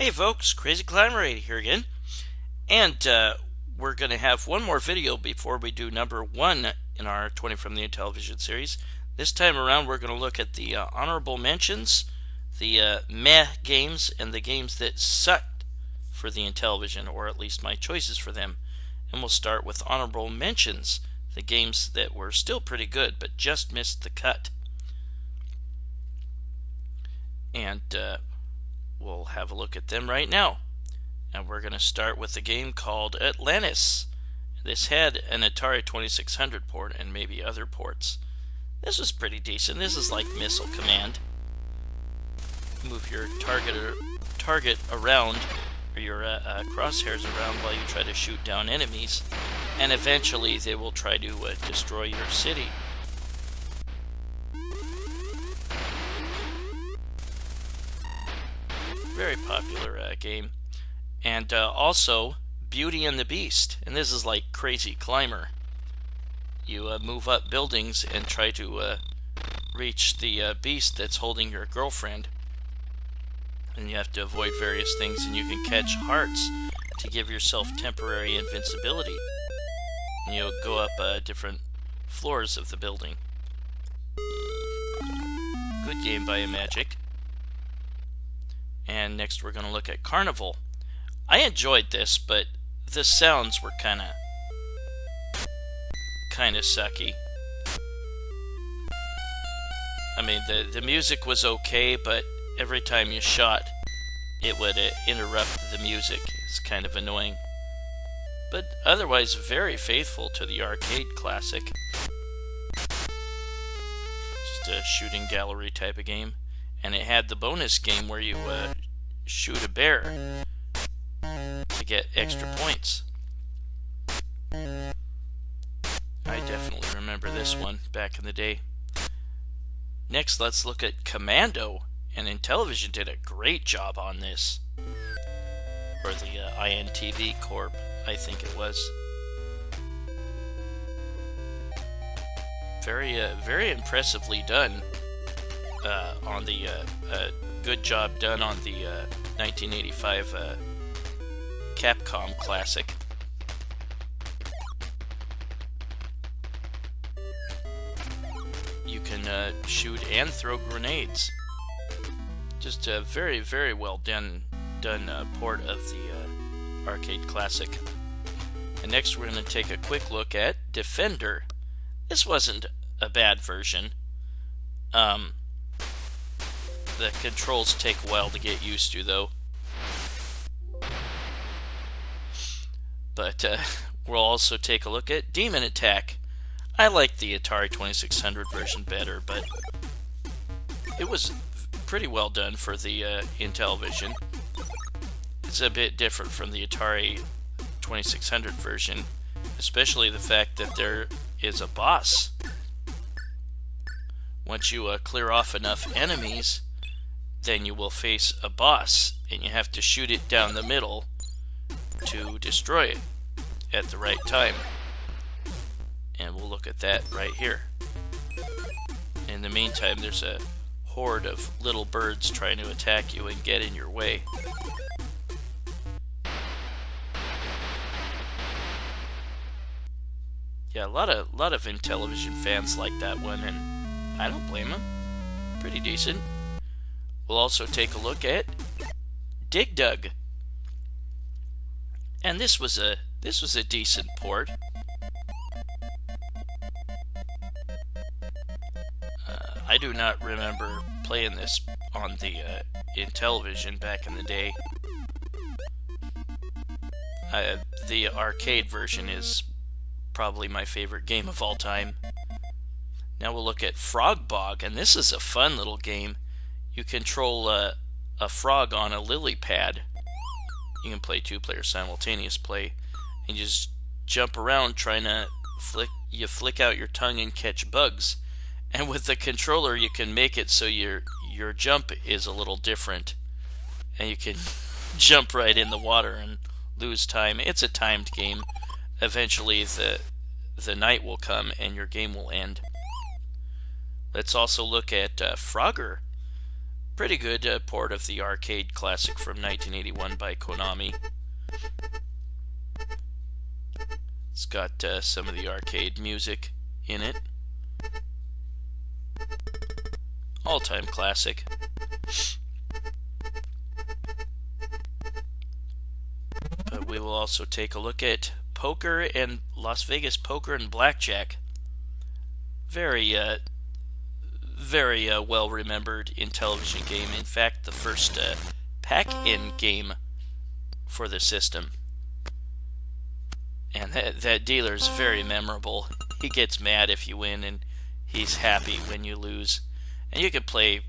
Hey folks, Crazy Climber 80 here again, and we're going to have one more video before we do number 1 in our 20 From the Intellivision series. This time around we're going to look at the honorable mentions, the meh games, and the games that sucked for the Intellivision, or at least my choices for them. And we'll start with honorable mentions, the games that were still pretty good but just missed the cut. And we'll have a look at them right now. And we're going to start with a game called Atlantis. This had an Atari 2600 port and maybe other ports. This was pretty decent. This is like Missile Command. Move your target around, or your crosshairs around while you try to shoot down enemies, and eventually they will try to destroy your city. Very popular game. And also Beauty and the Beast, and this is like Crazy Climber. You move up buildings and try to reach the beast that's holding your girlfriend, and you have to avoid various things, and you can catch hearts to give yourself temporary invincibility. And you'll go up different floors of the building. Good game by Magic. And next we're going to look at Carnival. I enjoyed this, but the sounds were kind of sucky. I mean, the music was okay, but every time you shot, it would interrupt the music. It's kind of annoying. But otherwise, very faithful to the arcade classic. Just a shooting gallery type of game. And it had the bonus game where you shoot a bear to get extra points. I definitely remember this one back in the day. Next, let's look at Commando. And Intellivsion did a great job on this. Or the INTV Corp, I think it was. Very impressively done. On the good job done on the 1985 Capcom classic. You can shoot and throw grenades. Just a very well done port of the arcade classic. And next we're going to take a quick look at Defender. This wasn't a bad version. The controls take a while to get used to, though. But we'll also take a look at Demon Attack. I like the Atari 2600 version better, but it was pretty well done for the Intellivision. It's a bit different from the Atari 2600 version, especially the fact that there is a boss. Once you clear off enough enemies, then you will face a boss, and you have to shoot it down the middle to destroy it at the right time. And we'll look at that right here. In the meantime, there's a horde of little birds trying to attack you and get in your way. Yeah, a lot of Intellivision fans like that one, and I don't blame them. Pretty decent. We'll also take a look at Dig Dug. And this was a decent port. I do not remember playing this on the Intellivision back in the day. The arcade version is probably my favorite game of all time. Now we'll look at Frog Bog, and this is a fun little game. You control a frog on a lily pad. You can play 2 players simultaneous play, and you just jump around trying to flick out your tongue and catch bugs. And with the controller, you can make it so your jump is a little different, and you can jump right in the water and lose time. It's a timed game. Eventually, the night will come and your game will end. Let's also look at Frogger. Pretty good port of the arcade classic from 1981 by Konami. It's got some of the arcade music in it. All-time classic. But we will also take a look at poker and Las Vegas poker and blackjack. Very well remembered Intellivision game. In fact, the first pack-in game for the system. And that dealer is very memorable. He gets mad if you win, and he's happy when you lose. And you can play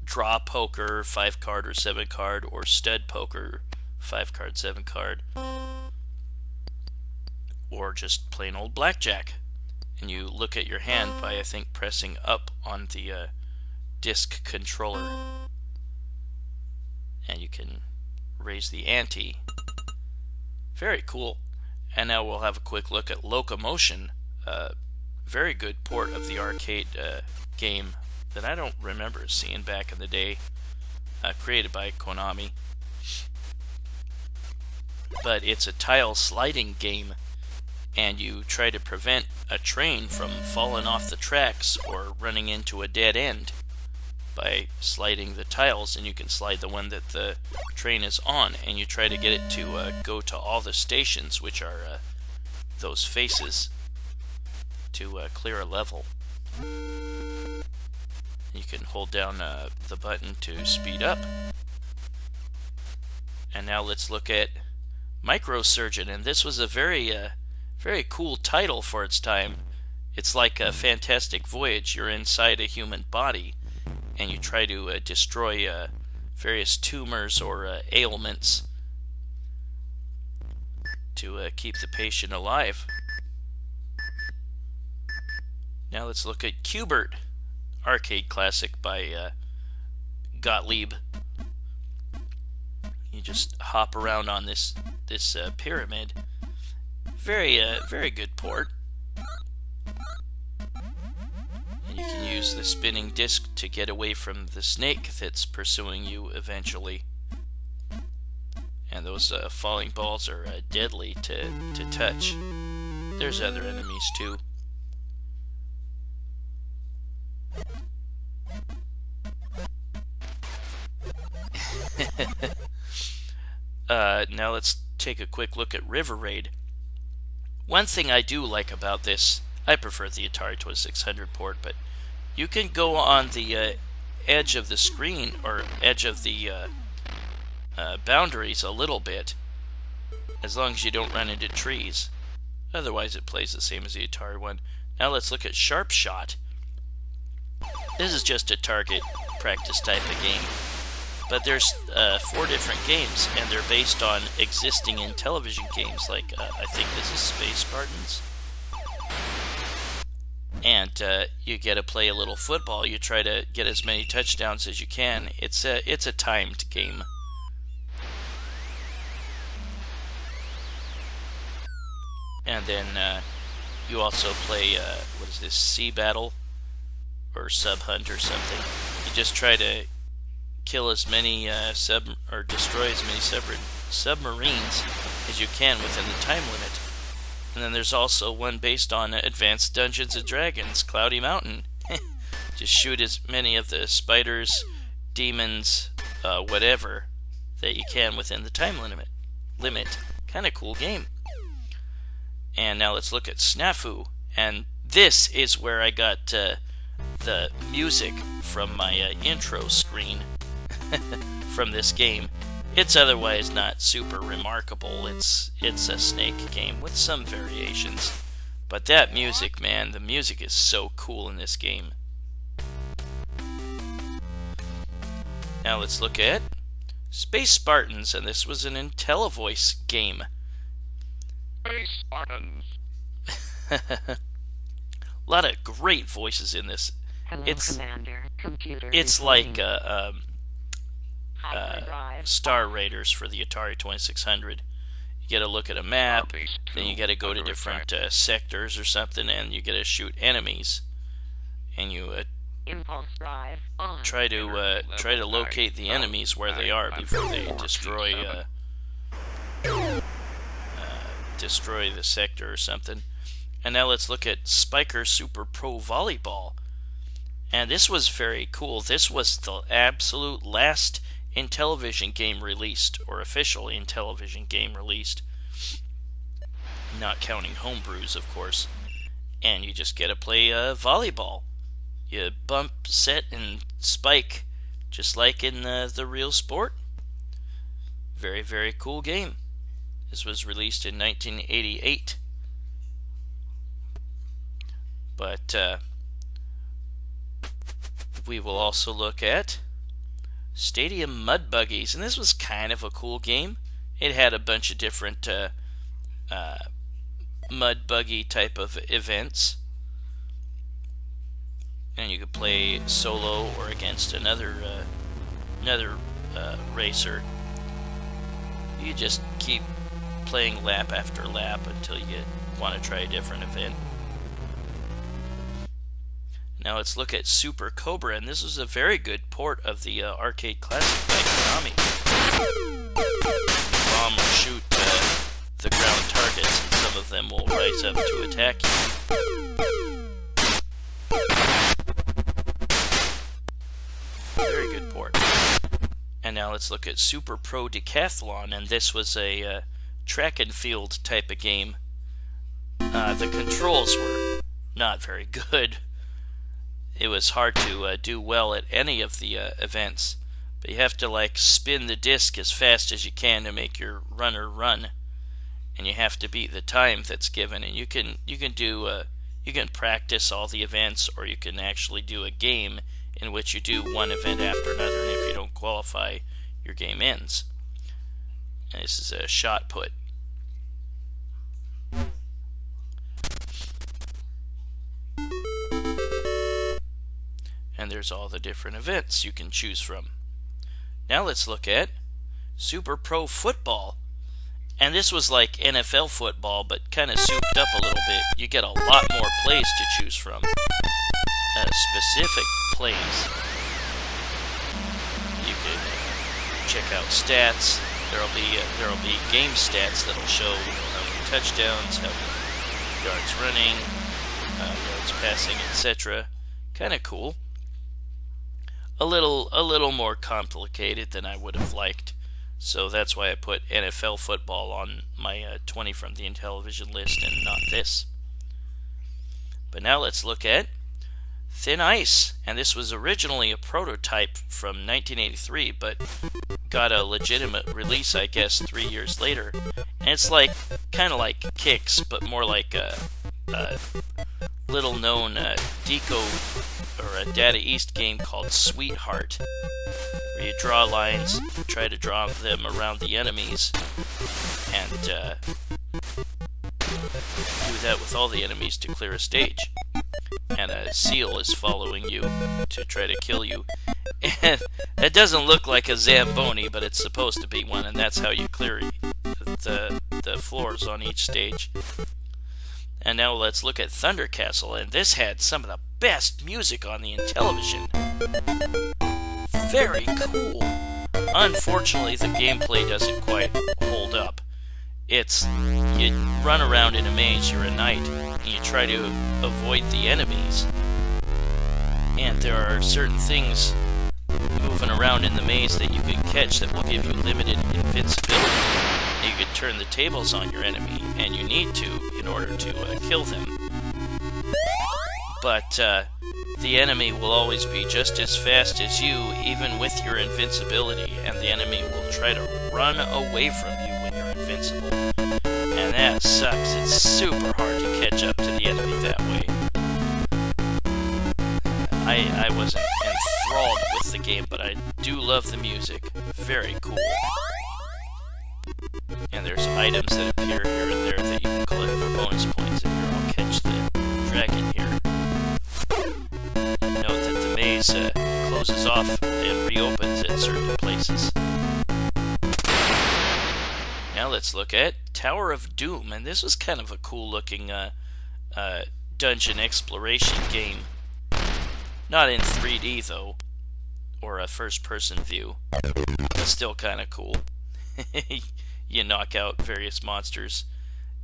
draw poker, 5-card or 7-card, or stud poker, 5-card, 7-card, or just plain old blackjack. And you look at your hand by, I think, pressing up on the disc controller. And you can raise the ante. Very cool. And now we'll have a quick look at Locomotion. Very good port of the arcade game that I don't remember seeing back in the day. Created by Konami. But it's a tile sliding game. And you try to prevent a train from falling off the tracks or running into a dead end by sliding the tiles, and you can slide the one that the train is on, and you try to get it to go to all the stations, which are those faces, to clear a level. You can hold down the button to speed up. And now let's look at Microsurgeon, and this was a very cool title for its time. It's like a Fantastic Voyage. You're inside a human body, and you try to destroy various tumors or ailments to keep the patient alive. Now let's look at Q*bert, arcade classic by Gottlieb. You just hop around on this pyramid. Very good port. And you can use the spinning disc to get away from the snake that's pursuing you eventually. And those falling balls are deadly to touch. There's other enemies too. Now let's take a quick look at River Raid. One thing I do like about this, I prefer the Atari 2600 port, but you can go on the edge of the screen, or edge of the boundaries a little bit, as long as you don't run into trees. Otherwise it plays the same as the Atari one. Now let's look at Sharp Shot. This is just a target practice type of game. But there's 4 different games, and they're based on existing Intellivision games, like I think this is Space Spartans. And you get to play a little football. You try to get as many touchdowns as you can. It's a timed game. And then you also play what is this, Sea Battle or Sub Hunt or something. You just try to kill as many or destroy as many submarines as you can within the time limit. And then there's also one based on Advanced Dungeons & Dragons, Cloudy Mountain. Just shoot as many of the spiders, demons, whatever, that you can within the time limit. Kind of cool game. And now let's look at Snafu. And this is where I got the music from my intro screen from this game. It's otherwise not super remarkable. It's a snake game with some variations. But that music, man, the music is so cool in this game. Now let's look at Space Spartans, and this was an Intellivoice game. Space Spartans. A lot of great voices in this. Hello, Commander. Computer It's like Hyperdrive. Star Raiders for the Atari 2600. You get to look at a map, then you got to go to different sectors or something, and you get to shoot enemies. And you Impulse drive on. try to locate the enemies where they are before they destroy the sector or something. And now let's look at Spiker Super Pro Volleyball. And this was very cool. This was the absolute last Intellivision game released, or official Intellivision game released. Not counting homebrews, of course. And you just get to play volleyball. You bump, set, and spike, just like in the real sport. Very, very cool game. This was released in 1988. But we will also look at Stadium Mud Buggies, and this was kind of a cool game. It had a bunch of different mud buggy type of events, and you could play solo or against another racer. You just keep playing lap after lap until you want to try a different event. Now let's look at Super Cobra, and this was a very good port of the arcade classic by Konami. The bomb will shoot the ground targets, and some of them will rise up to attack you. Very good port. And now let's look at Super Pro Decathlon, and this was a track and field type of game. The controls were not very good. It was hard to do well at any of the events, but you have to spin the disc as fast as you can to make your runner run, and you have to beat the time that's given. And you can practice all the events, or you can actually do a game in which you do one event after another, and if you don't qualify, your game ends. And this is a shot put. And there's all the different events you can choose from. Now let's look at Super Pro Football. And this was like NFL football, but kind of souped up a little bit. You get a lot more plays to choose from. Specific plays. You can check out stats. There'll be game stats that'll show how many touchdowns, how many yards running, yards passing, etc. Kind of cool. A little more complicated than I would have liked, so that's why I put NFL football on my 20 from the Intellivision list and not this. But now let's look at Thin Ice, and this was originally a prototype from 1983, but got a legitimate release, I guess, 3 years later. And it's kind of like Kicks, but more like a little-known Deco or a Data East game called Sweetheart, where you draw lines, try to draw them around the enemies, and do that with all the enemies to clear a stage. And a seal is following you to try to kill you. And it doesn't look like a Zamboni, but it's supposed to be one, and that's how you clear the floors on each stage. And now let's look at Thunder Castle, and this had some of the best music on the Intellivision. Very cool. Unfortunately, the gameplay doesn't quite hold up. You run around in a maze, you're a knight, and you try to avoid the enemies. And there are certain things moving around in the maze that you can catch that will give you limited invincibility. You could turn the tables on your enemy, and you need to in order to kill them. But the enemy will always be just as fast as you, even with your invincibility, and the enemy will try to run away from you when you're invincible. And that sucks. It's super hard to catch up to the enemy that way. I wasn't enthralled with the game, but I do love the music. Very cool. And there's items that appear here and there that you can collect for bonus points. And here, I'll catch the dragon here. Note that the maze closes off and reopens at certain places. Now let's look at Tower of Doom, and this was kind of a cool looking dungeon exploration game. Not in 3D though, or a first-person view. It's still kind of cool. You knock out various monsters,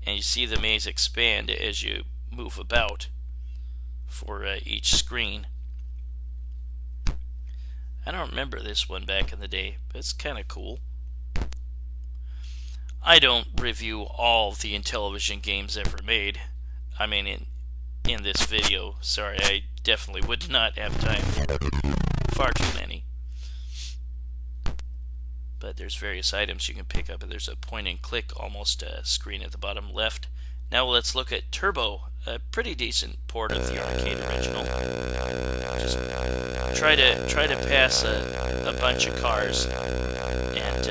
and you see the maze expand as you move about for each screen. I don't remember this one back in the day, but it's kind of cool. I don't review all the Intellivision games ever made. I mean, in this video, sorry, I definitely would not have time for far too many. But there's various items you can pick up, and there's a point and click almost screen at the bottom left. Now let's look at Turbo, a pretty decent port of the arcade original. Just try to pass a bunch of cars and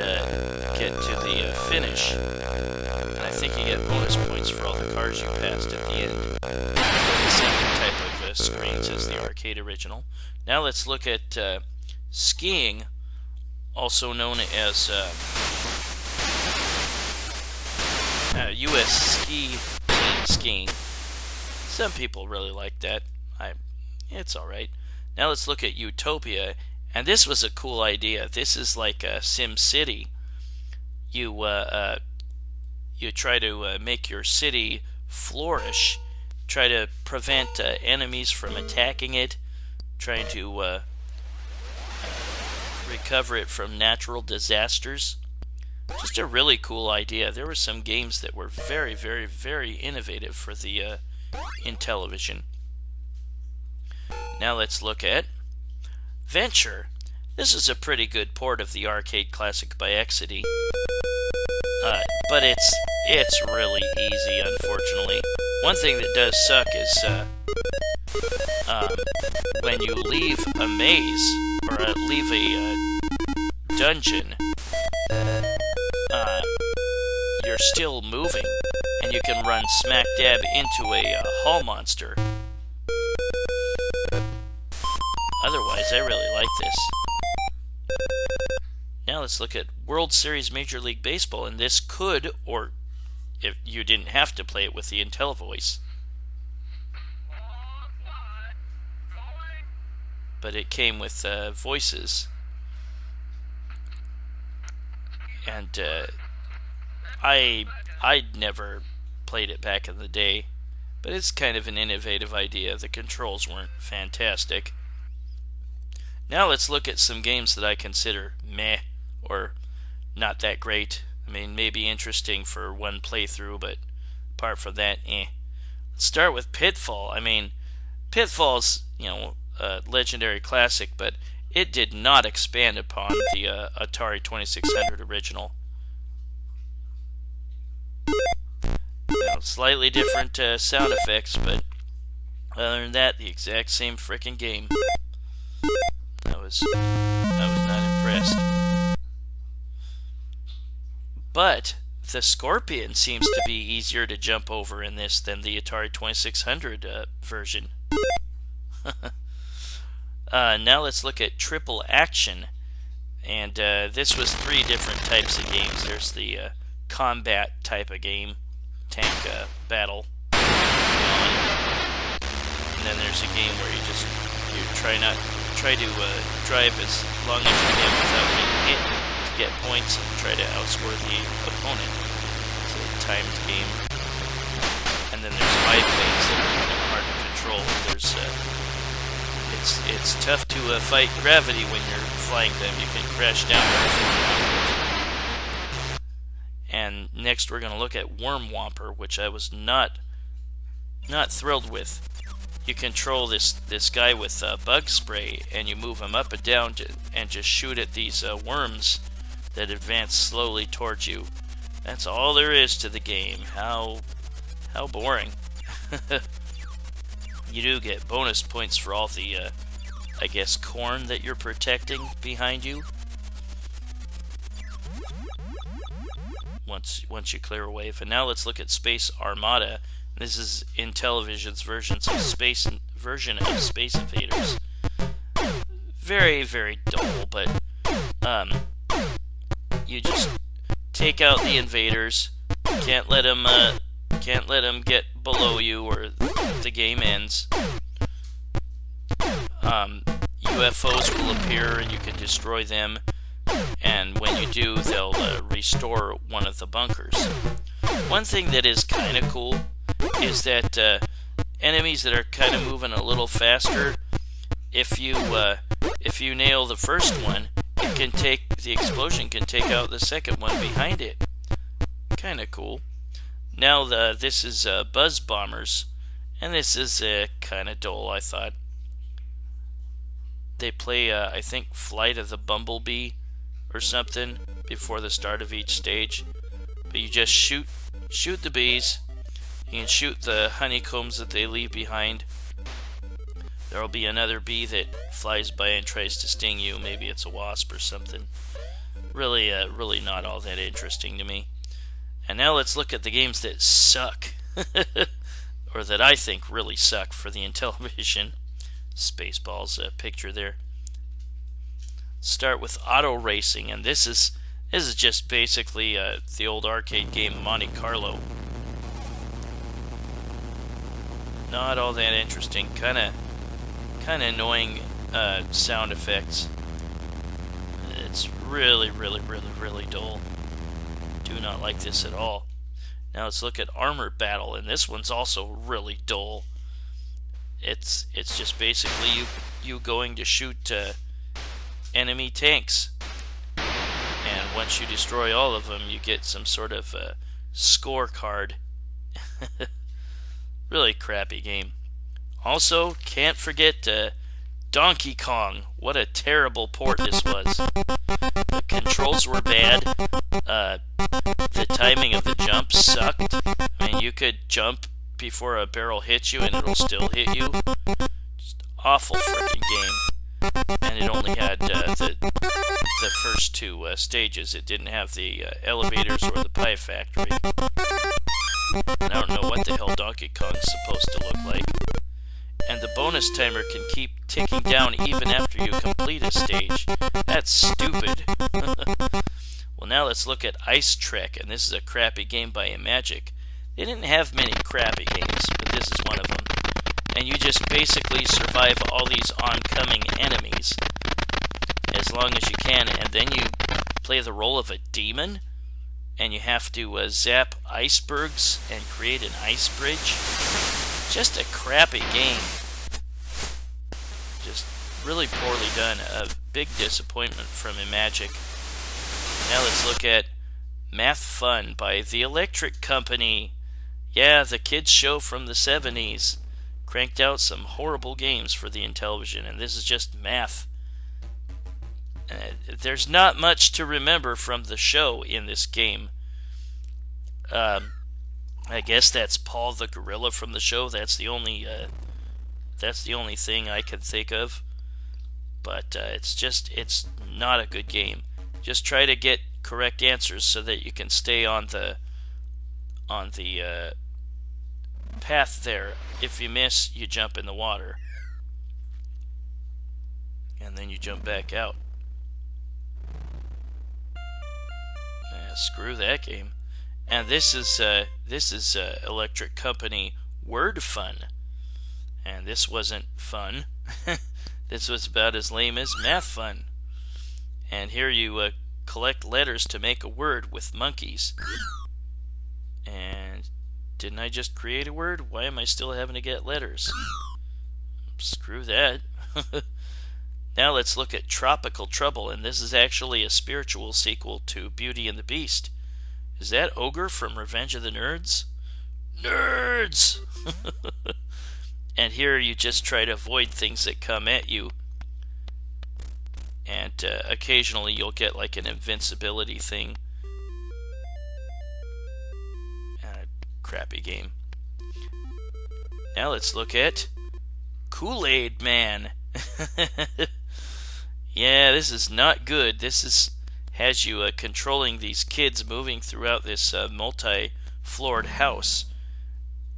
get to the finish. And I think you get bonus points for all the cars you passed at the end. The same type of screens as the arcade original. Now let's look at skiing, also known as U.S. Ski Team Skiing. Some people really like that. It's alright. Now let's look at Utopia, and this was a cool idea. This is like a Sim City. You try to make your city flourish, try to prevent enemies from attacking it, trying to recover it from natural disasters. Just a really cool idea. There were some games that were very, very, very innovative for the Intellivision. Now let's look at Venture. This is a pretty good port of the arcade classic by ACTIVISION. But it's really easy, unfortunately. One thing that does suck is when you leave a maze or leave a dungeon, you're still moving, and you can run smack dab into a hall monster. Otherwise, I really like this. Now let's look at World Series Major League Baseball, and this could, or if you didn't have to play it with the IntelliVoice, but it came with voices. And I'd never played it back in the day, but it's kind of an innovative idea. The controls weren't fantastic. Now let's look at some games that I consider meh, or not that great. I mean, maybe interesting for one playthrough, but apart from that, eh. Let's start with Pitfall. I mean, Pitfall's, a legendary classic, but it did not expand upon the Atari 2600 original. Slightly different sound effects, but other than that, the exact same frickin' game. I was not impressed. But the Scorpion seems to be easier to jump over in this than the Atari 2600 version. Now let's look at Triple Action, and this was 3 different types of games. There's the combat type of game, tank battle, and then there's a game where you try to drive as long as you can without getting hit to get points and try to outscore the opponent. It's a timed game. And then there's biplanes that are kind of hard to control. There's it's tough to fight gravity when you're flying them. You can crash down. And next we're going to look at Worm Whomper, which I was not thrilled with. You control this guy with bug spray, and you move him up and down and just shoot at these worms that advance slowly towards you. That's all there is to the game. How boring. You do get bonus points for all the, I guess, corn that you're protecting behind you. Once you clear a wave. And now let's look at Space Armada. This is Intellivision's version of Space Invaders. Very, very dull, but you just take out the invaders. Can't let them get below you, or the game ends. UFOs will appear and you can destroy them, and when you do, they'll restore one of the bunkers. One thing that is kind of cool is that enemies that are kind of moving a little faster, if you nail the first one, the explosion can take out the second one behind it. Kind of cool. Now this is Buzz Bombers, and this is kind of dull, I thought. They play, I think, Flight of the Bumblebee or something before the start of each stage. But you just shoot the bees. You can shoot the honeycombs that they leave behind. There will be another bee that flies by and tries to sting you. Maybe it's a wasp or something. Really not all that interesting to me. And now let's look at the games that suck. Or that I think really suck for the Intellivision. Spaceballs picture there. Start with auto racing, and this is just basically the old arcade game Monte Carlo. Not all that interesting. Kind of annoying sound effects. It's really dull. Do not like this at all. Now let's look at Armor Battle, and this one's also really dull. It's just basically you going to shoot enemy tanks, and once you destroy all of them, you get some sort of scorecard. Really crappy game. Also, can't forget Donkey Kong. What a terrible port this was. The controls were bad. The timing of the jump sucked. I mean, you could jump before a barrel hits you and it'll still hit you. Just awful freaking game. And it only had the first two stages. It didn't have the elevators or the pie factory. I don't know what the hell Donkey Kong's supposed to look like. And the bonus timer can keep ticking down even after you complete a stage. That's stupid. Well, now let's look at Ice Trek, and this is a crappy game by Magic. They didn't have many crappy games, but this is one of them. And you just basically survive all these oncoming enemies as long as you can, and then you play the role of a demon, and you have to zap icebergs and create an ice bridge. Just a crappy game. Just really poorly done. A big disappointment from Magic. Now let's look at Math Fun by The Electric Company. Yeah, the kids show from the 70s. Cranked out some horrible games for the Intellivision, and this is just math. There's not much to remember from the show in this game. I guess that's Paul the Gorilla from the show. That's the only thing I can think of. But it's not a good game. Just try to get correct answers so that you can stay on the path there. If you miss, you jump in the water, and then you jump back out. Screw that game. And this is Electric Company Word Fun, and this wasn't fun. This was about as lame as Math Fun. And here you collect letters to make a word with monkeys. And didn't I just create a word? Why am I still having to get letters? Screw that. Now let's look at Tropical Trouble, and this is actually a spiritual sequel to Beauty and the Beast. Is that Ogre from Revenge of the Nerds? Nerds! And here you just try to avoid things that come at you. And occasionally you'll get like an invincibility thing. Crappy game. Now let's look at Kool-Aid Man. Yeah, this is not good. This has you controlling these kids moving throughout this multi-floored house.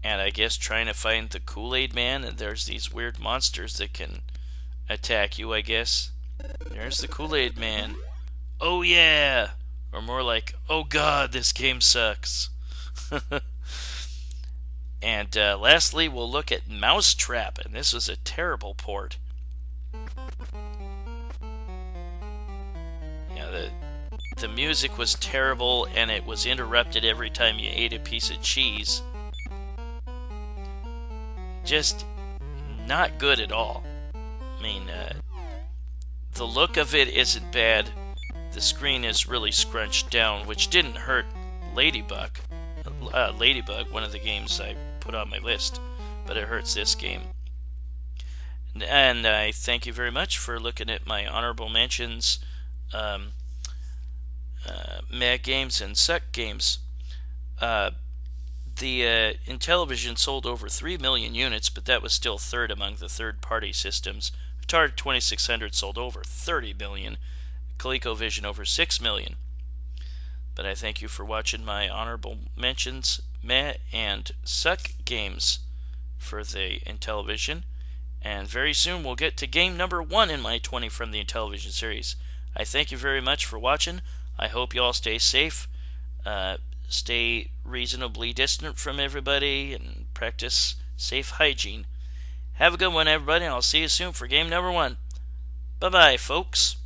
And I guess trying to find the Kool-Aid Man, and there's these weird monsters that can attack you, I guess. There's the Kool-Aid Man. Oh yeah! Or more like, oh god, this game sucks. And lastly, we'll look at MOUSETRAP, and this was a terrible port. The music was terrible, and it was interrupted every time you ate a piece of cheese. Just not good at all. I mean, the look of it isn't bad. The screen is really scrunched down, which didn't hurt Ladybug, one of the games I put on my list, but it hurts this game. And I thank you very much for looking at my honorable mentions, Mad Games and Suck Games. The Intellivsion sold over 3 million units, but that was still third among the third-party systems. Atari 2600 sold over 30 million. ColecoVision over 6 million. But I thank you for watching my honorable mentions, Meh and Suck games for the Intellivsion. And very soon we'll get to game number 1 in my 20 From the Intellivision series. I thank you very much for watching. I hope you all stay safe. Stay reasonably distant from everybody and practice safe hygiene. Have a good one, everybody, and I'll see you soon for game number 1. Bye-bye, folks.